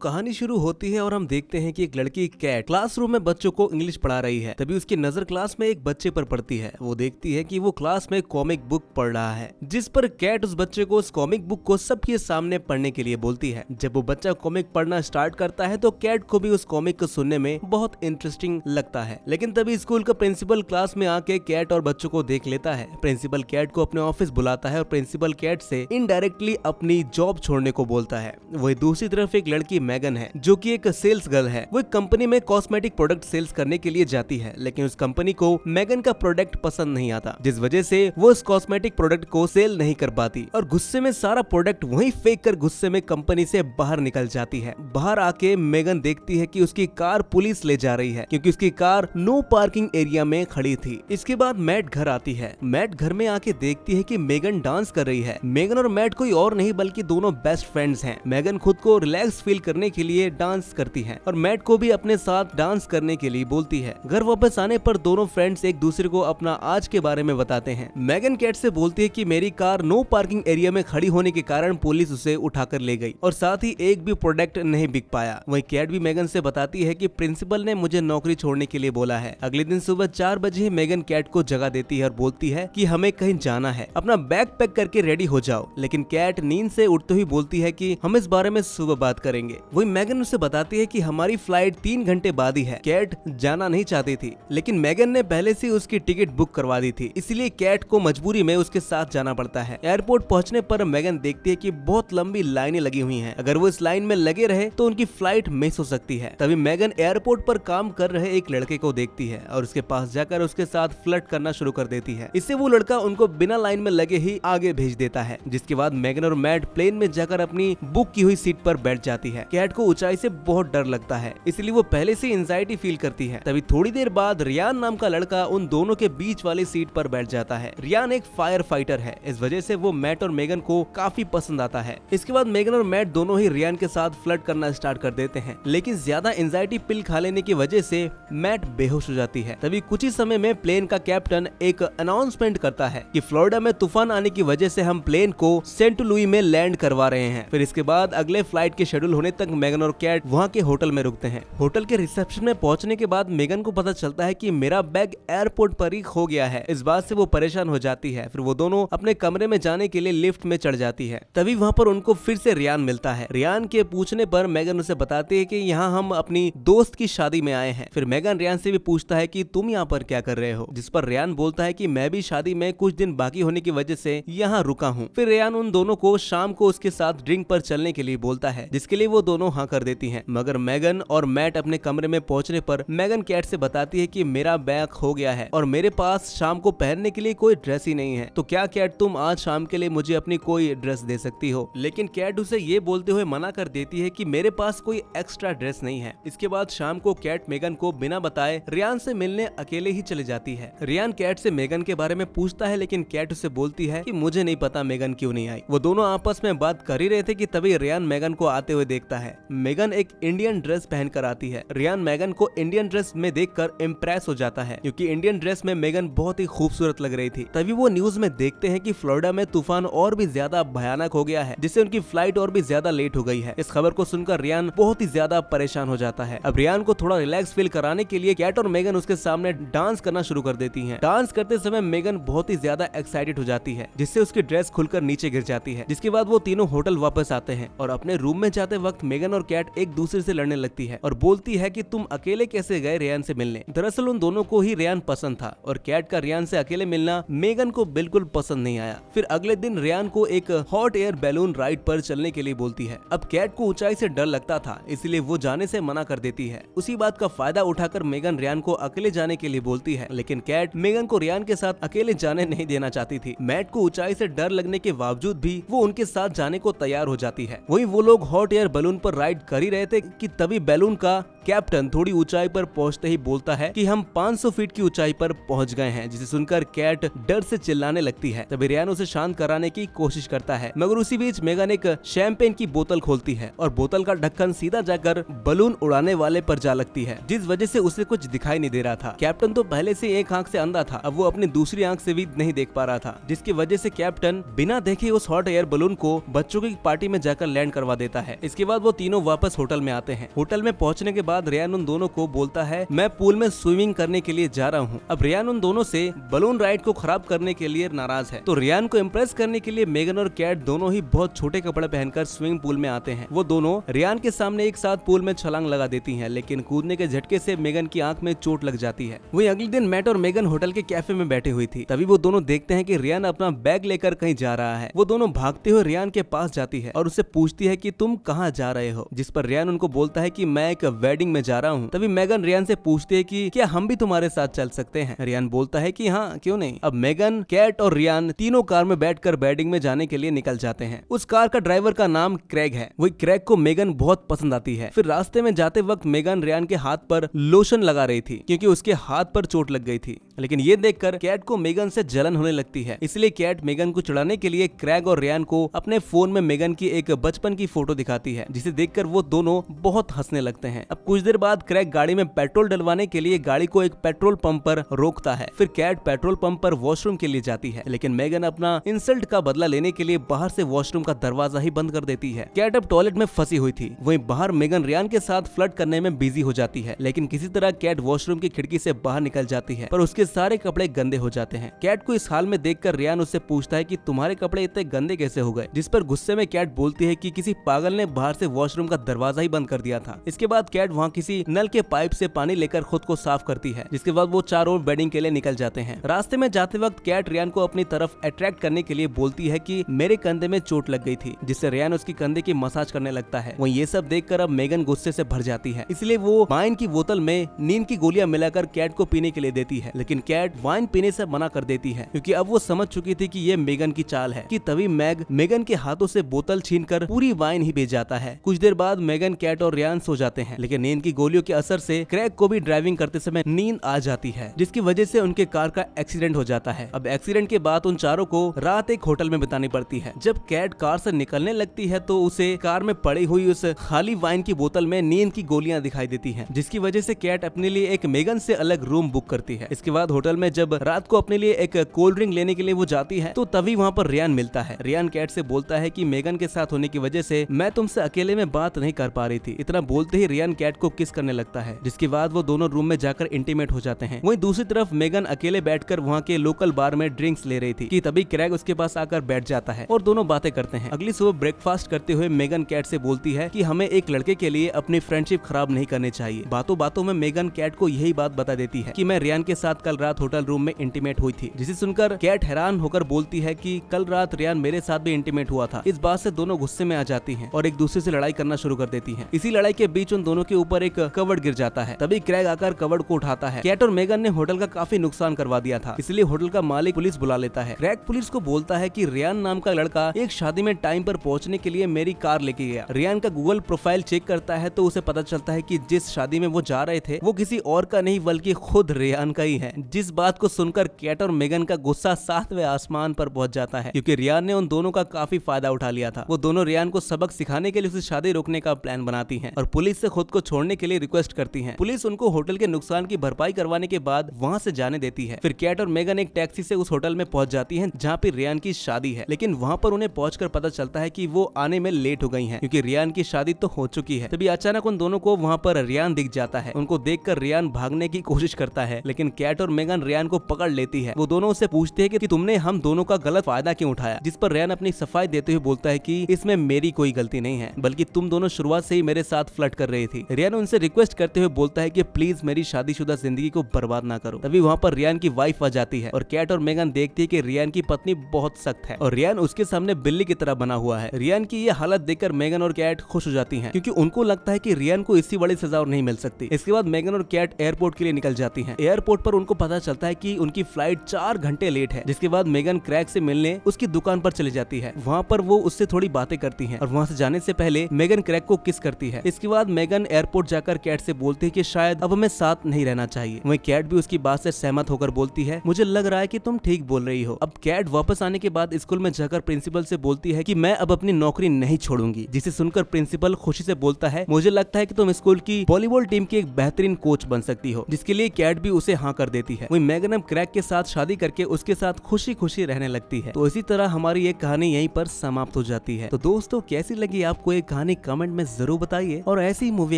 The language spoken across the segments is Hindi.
कहानी शुरू होती है और हम देखते हैं कि एक लड़की कैट क्लासरूम में बच्चों को इंग्लिश पढ़ा रही है। तभी उसकी नजर क्लास में एक बच्चे पर पड़ती है। वो देखती है कि वो क्लास में कॉमिक बुक पढ़ रहा है, जिस पर कैट उस बच्चे को उस कॉमिक बुक को सबके सामने पढ़ने के लिए बोलती है। जब वो बच्चा कॉमिक पढ़ना स्टार्ट करता है तो कैट को भी उस कॉमिक को सुनने में बहुत इंटरेस्टिंग लगता है। लेकिन तभी स्कूल का प्रिंसिपल क्लास में आके कैट और बच्चों को देख लेता है। प्रिंसिपल कैट को अपने ऑफिस बुलाता है और प्रिंसिपल कैट से इनडायरेक्टली अपनी जॉब छोड़ने को बोलता है। वही दूसरी तरफ एक लड़की मैगन है, जो कि एक सेल्स गर्ल है। वो एक कंपनी में कॉस्मेटिक प्रोडक्ट सेल्स करने के लिए जाती है, लेकिन उस कंपनी को मैगन का प्रोडक्ट पसंद नहीं आता, जिस वजह से वो उस कॉस्मेटिक प्रोडक्ट को सेल नहीं कर पाती और गुस्से में सारा प्रोडक्ट वहीं फेंक कर गुस्से में कंपनी से बाहर निकल जाती है। बाहर आके मैगन देखती है कि उसकी कार पुलिस ले जा रही है, क्योंकि उसकी कार नो पार्किंग एरिया में खड़ी थी। इसके बाद मैट घर आती है। मैट घर में आके देखती है कि मैगन डांस कर रही है। मैगन और मैट कोई और नहीं बल्कि दोनों बेस्ट फ्रेंड्स हैं। मैगन खुद को रिलैक्स फील करने के लिए डांस करती है और मैट को भी अपने साथ डांस करने के लिए बोलती है। घर वापस आने पर दोनों फ्रेंड्स एक दूसरे को अपना आज के बारे में बताते हैं। मैगन कैट से बोलती है कि मेरी कार नो पार्किंग एरिया में खड़ी होने के कारण पुलिस उसे उठाकर ले गई और साथ ही एक भी प्रोडक्ट नहीं बिक पाया। वहीं कैट भी मैगन से बताती है कि प्रिंसिपल ने मुझे नौकरी छोड़ने के लिए बोला है। अगले दिन सुबह 4 बजे मैगन कैट को जगा देती है और बोलती है कि हमें कहीं जाना है, अपना बैग पैक करके रेडी हो जाओ। लेकिन कैट नींद से उठते ही बोलती है कि हम इस बारे में सुबह बात करेंगे। वही मैगन उसे बताती है कि हमारी फ्लाइट 3 घंटे बाद ही है। कैट जाना नहीं चाहती थी, लेकिन मैगन ने पहले से उसकी टिकट बुक करवा दी थी, इसलिए कैट को मजबूरी में उसके साथ जाना पड़ता है। एयरपोर्ट पहुंचने पर मैगन देखती है कि बहुत लंबी लाइनें लगी हुई हैं। अगर वो इस लाइन में लगे रहे तो उनकी फ्लाइट मिस हो सकती है। तभी मैगन एयरपोर्ट पर काम कर रहे एक लड़के को देखती है और उसके पास जाकर उसके साथ फ्लर्ट करना शुरू कर देती है। इससे वो लड़का उनको बिना लाइन में लगे ही आगे भेज देता है, जिसके बाद मैगन और मैट प्लेन में जाकर अपनी बुक की हुई सीट पर बैठ जाती है। कैट को ऊंचाई से बहुत डर लगता है, इसलिए वो पहले से एंजाइटी फील करती है। तभी थोड़ी देर बाद रियान नाम का लड़का उन दोनों के बीच वाली सीट पर बैठ जाता है। रियान एक फायर फाइटर है, इस वजह से वो मैट और मैगन को काफी पसंद आता है। इसके बाद मैगन और मैट दोनों ही रियान के साथ फ्लर्ट करना स्टार्ट कर देते हैं, लेकिन ज्यादा एंजाइटी पिल खा लेने की वजह से मैट बेहोश हो जाती है। तभी कुछ ही समय में प्लेन का कैप्टन एक अनाउंसमेंट करता है कि फ्लोरिडा में तूफान आने की वजह से हम प्लेन को सेंट लुई में लैंड करवा रहे हैं। फिर इसके बाद अगले फ्लाइट के शेड्यूल होने तक मैगन और कैट वहाँ के होटल में रुकते हैं। होटल के रिसेप्शन में पहुंचने के बाद मैगन को पता चलता है कि मेरा बैग एयरपोर्ट पर ही खो गया है। इस बात से वो परेशान हो जाती है। फिर वो दोनों अपने कमरे में जाने के लिए लिफ्ट में चढ़ जाती है। तभी वहाँ पर उनको फिर से रियान मिलता है। रियान के पूछने पर मैगन उसे बताती है कि यहाँ हम अपनी दोस्त की शादी में आए हैं। फिर मैगन रियान से भी पूछता है कि तुम यहाँ पर क्या कर रहे हो, जिस पर रियान बोलता है कि मैं भी शादी में कुछ दिन बाकी होने की वजह से यहाँ रुका हूँ। फिर रियान उन दोनों को शाम को उसके साथ ड्रिंक पर चलने के लिए बोलता है, जिसके लिए वो दोनों हाँ कर देती हैं। मगर मैगन और मैट अपने कमरे में पहुंचने पर मैगन कैट से बताती है कि मेरा बैग खो गया है और मेरे पास शाम को पहनने के लिए कोई ड्रेस ही नहीं है, तो क्या कैट तुम आज शाम के लिए मुझे अपनी कोई ड्रेस दे सकती हो। लेकिन कैट उसे ये बोलते हुए मना कर देती है कि मेरे पास कोई एक्स्ट्रा ड्रेस नहीं है। इसके बाद शाम को कैट मैगन को बिना बताए रियान से मिलने अकेले ही चली जाती है। रियान कैट से मैगन के बारे में पूछता है, लेकिन कैट उसे बोलती है कि मुझे नहीं पता मैगन क्यों नहीं आई। वो दोनों आपस में बात कर ही रहे थे कि तभी रियान मैगन को आते हुए देखता है। मैगन एक इंडियन ड्रेस पहनकर आती है। रियान मैगन को इंडियन ड्रेस में देखकर इम्प्रेस हो जाता है, क्योंकि इंडियन ड्रेस में मैगन बहुत ही खूबसूरत लग रही थी। तभी वो न्यूज में देखते हैं कि फ्लोरिडा में तूफान और भी ज्यादा भयानक हो गया है, जिससे उनकी फ्लाइट और भी ज्यादा लेट हो गई है। इस खबर को सुनकर रियान बहुत ही ज्यादा परेशान हो जाता है। अब रियान को थोड़ा रिलैक्स फील कराने के लिए कैट और मैगन उसके सामने डांस करना शुरू कर देती हैं। डांस करते समय मैगन बहुत ही ज्यादा एक्साइटेड हो जाती है, जिससे उसकी ड्रेस खुलकर नीचे गिर जाती है। जिसके बाद वो तीनों होटल वापस आते हैं और अपने रूम में जाते वक्त मैगन और कैट एक दूसरे से लड़ने लगती है और बोलती है कि तुम अकेले कैसे गए रियान से मिलने। दरअसल उन दोनों को ही रियान पसंद था और कैट का रियान से अकेले मिलना मैगन को बिल्कुल पसंद नहीं आया। फिर अगले दिन रियान को एक हॉट एयर बैलून राइड पर चलने के लिए बोलती है। अब कैट को ऊंचाई से डर लगता था, इसलिए वो जाने से मना कर देती है। उसी बात का फायदा उठाकर मैगन रियान को अकेले जाने के लिए बोलती है, लेकिन कैट मैगन को रियान के साथ अकेले जाने नहीं देना चाहती थी। मैट को ऊंचाई से डर लगने के बावजूद भी वो उनके साथ जाने को तैयार हो जाती है। वहीं वो लोग हॉट एयर बैलून पर राइड कर ही रहे थे कि तभी बैलून का कैप्टन थोड़ी ऊंचाई पर पहुंचते ही बोलता है कि हम 500 फीट की ऊंचाई पर पहुंच गए हैं, जिसे सुनकर कैट डर से चिल्लाने लगती है। तभी रियान उसे शांत कराने की कोशिश करता है, मगर उसी बीच मैगन एक शैंपेन की बोतल खोलती है और बोतल का ढक्कन सीधा जाकर बलून उड़ाने वाले पर जा लगती है, जिस वजह से उसे कुछ दिखाई नहीं दे रहा था। कैप्टन तो पहले से एक आंख से अंधा था, अब वो अपनी दूसरी आंख से भी नहीं देख पा रहा था, जिसकी वजह से कैप्टन बिना देखे उस हॉट एयर बलून को बच्चों की पार्टी में जाकर लैंड करवा देता है। इसके बाद वो तीनों वापस होटल में आते हैं। होटल में पहुंचने के बाद रियान उन दोनों को बोलता है मैं पूल में स्विमिंग करने के लिए जा रहा हूँ। अब रियान उन दोनों से बलून राइड को खराब करने के लिए नाराज है, तो रियान को इम्प्रेस करने के लिए मेगन और कैट दोनों ही बहुत छोटे कपड़े पहनकर स्विमिंग पूल में आते हैं। वो दोनों रियान के सामने एक साथ पूल में छलांग लगा देती हैं, लेकिन कूदने के झटके से मेगन की आंख में चोट लग जाती है। वहीं अगले दिन मैट और मेगन होटल के कैफे में बैठी हुई थी। तभी वो दोनों देखते हैं कि रियान अपना बैग लेकर कहीं जा रहा है। वो दोनों भागते हुए रियान के पास जाती है और उससे पूछती है कि तुम कहाँ जा रहे हो, जिस पर रियान उनको बोलता है कि मैं एक वेडिंग में जा रहा हूँ। तभी मेगन रियान से पूछती है कि क्या हम भी तुम्हारे साथ चल सकते हैं। रियान बोलता है कि हाँ क्यों नहीं। अब मेगन, कैट और रियान तीनों कार में बैठकर वेडिंग में जाने के लिए निकल जाते हैं। उस कार का ड्राइवर का नाम क्रेग है। वही क्रेग को मेगन बहुत पसंद आती है। फिर रास्ते में जाते वक्त मेगन रियान के हाथ पर लोशन लगा रही थी क्योंकि उसके हाथ पर चोट लग गई थी, लेकिन ये देखकर कैट को मेगन से जलन होने लगती है। इसलिए कैट मेगन को चिढ़ाने के लिए क्रेग और रियान को अपने फोन में मेगन की एक बचपन की फोटो दिखाती है, जिसे देखकर वो दोनों बहुत हंसने लगते हैं। अब कुछ देर बाद क्रेग गाड़ी में पेट्रोल डलवाने के लिए गाड़ी को एक पेट्रोल पंप पर रोकता है। फिर कैट पेट्रोल पंप पर वॉशरूम के लिए जाती है, लेकिन मेगन अपना इंसल्ट का बदला लेने के लिए बाहर से वॉशरूम का दरवाजा ही बंद कर देती है। कैट अब टॉयलेट में फंसी हुई थी। वहीं बाहर मेगन रियान के साथ फ्लर्ट करने में बिजी हो जाती है, लेकिन किसी तरह कैट वॉशरूम की खिड़की से बाहर निकल जाती है, पर उसके सारे कपड़े गंदे हो जाते हैं। कैट को इस हाल में देखकर रियान उससे पूछता है कि तुम्हारे कपड़े इतने गंदे कैसे हो गए, जिस पर गुस्से में कैट बोलती है कि किसी पागल ने बाहर से वॉशरूम का दरवाजा ही बंद कर दिया था। इसके बाद कैट वहाँ किसी नल के पाइप से पानी लेकर खुद को साफ करती है, जिसके बाद वो चारों वेडिंग के लिए निकल जाते हैं। रास्ते में जाते वक्त कैट रियान को अपनी तरफ अट्रैक्ट करने के लिए बोलती है कि मेरे कंधे में चोट लग गई थी, जिससे रियान उसकी कंधे की मसाज करने लगता है। वहीं ये सब देखकर अब मेगन गुस्से से भर जाती है, इसलिए वो वाइन की बोतल में नींद की गोलियां मिलाकर कैट को पीने के लिए देती है, लेकिन कैट वाइन पीने से मना कर देती है क्योंकि अब वो समझ चुकी थी कि ये मेगन की चाल है। कि तभी मेगन के हाथों से बोतल छीनकर पूरी वाइन ही पी जाता है। कुछ देर बाद मेगन, कैट और रियान सो जाते हैं, लेकिन नींद की गोलियों के असर से क्रेग को भी ड्राइविंग करते समय नींद आ जाती है, जिसकी वजह से उनके कार का एक्सीडेंट हो जाता है। अब एक्सीडेंट के बाद उन चारों को रात एक होटल में बितानी पड़ती है। जब कैट कार से निकलने लगती है तो उसे कार में पड़ी हुई उस खाली वाइन की बोतल में नींद की गोलियां दिखाई देती हैं, जिसकी वजह से कैट अपने लिए एक मेगन से अलग रूम बुक करती है। इसके बाद होटल में जब रात को अपने लिए एक कोल्ड ड्रिंक लेने के लिए वो जाती है तो तभी वहाँ पर रियान मिलता है। रियान कैट से बोलता है कि मेगन के साथ होने की वजह से मैं तुमसे अकेले में बात नहीं कर पा रही थी। इतना बोलते ही रियान कैट को किस करने लगता है, जिसके बाद वो दोनों रूम में जाकर इंटीमेट हो जाते हैं। वहीं दूसरी तरफ मेगन अकेले बैठकर वहाँ के लोकल बार में ड्रिंक्स ले रही थी कि तभी क्रेग उसके पास आकर बैठ जाता है और दोनों बातें करते हैं। अगली सुबह ब्रेकफास्ट करते हुए मेगन कैट से बोलती है कि हमें एक लड़के के लिए अपनी फ्रेंडशिप खराब नहीं करनी चाहिए। बातों बातों में मेगन कैट को यही बात बता देती है कि मैं रियान के साथ कल रात होटल रूम में इंटीमेट हुई थी, जिसे सुनकर कैट हैरान होकर बोलती है कि कल रात रियान मेरे साथ भी इंटीमेट हुआ था। इस बात से दोनों गुस्से में आ जाती हैं और एक दूसरे से लड़ाई करना शुरू कर देती हैं। इसी लड़ाई के बीच उन दोनों के ऊपर एक कवर्ड गिर जाता है। तभी क्रेग आकर कवर्ड को उठाता है। कैट और मेगन ने होटल का काफी नुकसान करवा दिया था, इसलिए होटल का मालिक पुलिस बुला लेता है। क्रेग पुलिस को बोलता है कि रियान नाम का लड़का एक शादी में टाइम पर पहुंचने के लिए मेरी कार लेके गया। रियान का गूगल प्रोफाइल चेक करता है तो उसे पता चलता है कि जिस शादी में वो जा रहे थे वो किसी और का नहीं बल्कि खुद रियान का ही है। जिस बात को सुनकर कैट और मेगन का गुस्सा 7वें आसमान पर पहुंच जाता है, क्योंकि रियान ने उन दोनों का काफी फायदा उठा लिया था। वो दोनों रियान को सबक सिखाने के लिए उसे शादी रोकने का प्लान बनाती हैं और पुलिस से खुद को छोड़ने के लिए रिक्वेस्ट करती हैं। पुलिस उनको होटल के नुकसान की भरपाई करवाने के बाद वहाँ से जाने देती है। फिर कैट और मेगन एक टैक्सी से उस होटल में पहुंच जाती हैं जहाँ पे रियान की शादी है, लेकिन वहाँ पर उन्हें पहुंचकर पता चलता है कि वो आने में लेट हो गई हैं, क्योंकि रियान की शादी तो हो चुकी है। तभी अचानक उन दोनों को वहाँ पर रियान दिख जाता है। उनको देखकर रियान भागने की कोशिश करता है, लेकिन कैट और मेगन रियान को पकड़ लेती है। वो दोनों उससे पूछते हैं कि तुमने हम दोनों का गलत फायदा क्यों उठाया, जिस पर रियान अपनी सफाई देते हुए बोलता है कि इसमें मेरी कोई गलती नहीं है, बल्कि तुम दोनों शुरुआत से ही मेरे साथ फ्लर्ट कर रही थी। रियान उनसे रिक्वेस्ट करते हुए बोलता है कि प्लीज मेरी शादीशुदा जिंदगी को बर्बाद ना करो। तभी वहाँ पर रियान की वाइफ आ जाती है और कैट और मेगन देखती है कि रियान की पत्नी बहुत सख्त है और रियान उसके सामने बिल्ली की तरह बना हुआ है। रियान की ये हालत देखकर मेगन और कैट खुश हो जाती हैं, क्योंकि उनको लगता है कि रियान को इससे बड़ी सजा और नहीं मिल सकती। इसके बाद मेगन और कैट एयरपोर्ट के लिए निकल जाती हैं। एयरपोर्ट पर उनको पता चलता है कि उनकी फ्लाइट 4 घंटे लेट है, जिसके बाद मेगन क्रेग से मिलने उसकी दुकान पर चली जाती है। वहाँ पर वो उससे थोड़ी बातें करती हैं और वहाँ से जाने से पहले मेगन क्रेग को किस करती है। इसके बाद मेगन एयरपोर्ट जाकर कैट से बोलती है कि शायद अब हमें साथ नहीं रहना चाहिए। वहीं कैट भी उसकी बात से सहमत होकर बोलती है मुझे लग रहा है कि तुम ठीक बोल रही हो। अब कैट वापस आने के बाद स्कूल में जाकर प्रिंसिपल से बोलती है कि मैं अब अपनी नौकरी नहीं छोड़ूंगी, जिसे सुनकर प्रिंसिपल खुशी से बोलता है मुझे लगता है कि तुम स्कूल की वॉलीबॉल टीम की एक बेहतरीन कोच बन सकती हो, जिसके लिए कैट भी उसे हाँ कर देती है। वहीं मेगन अब क्रेग के साथ शादी करके उसके साथ खुशी खुशी रहने लगती है। तो इसी तरह हमारी ये कहानी यहीं पर समाप्त हो जाती है। तो दोस्तों कैसी लगी आपको एक कहानी कमेंट में जरूर बताइए और ऐसी मूवी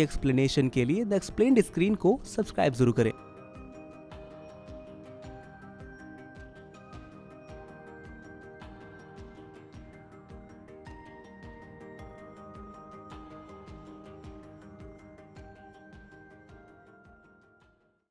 एक्सप्लेनेशन के लिए द एक्सप्लेन्ड स्क्रीन को सब्सक्राइब जरूर करें।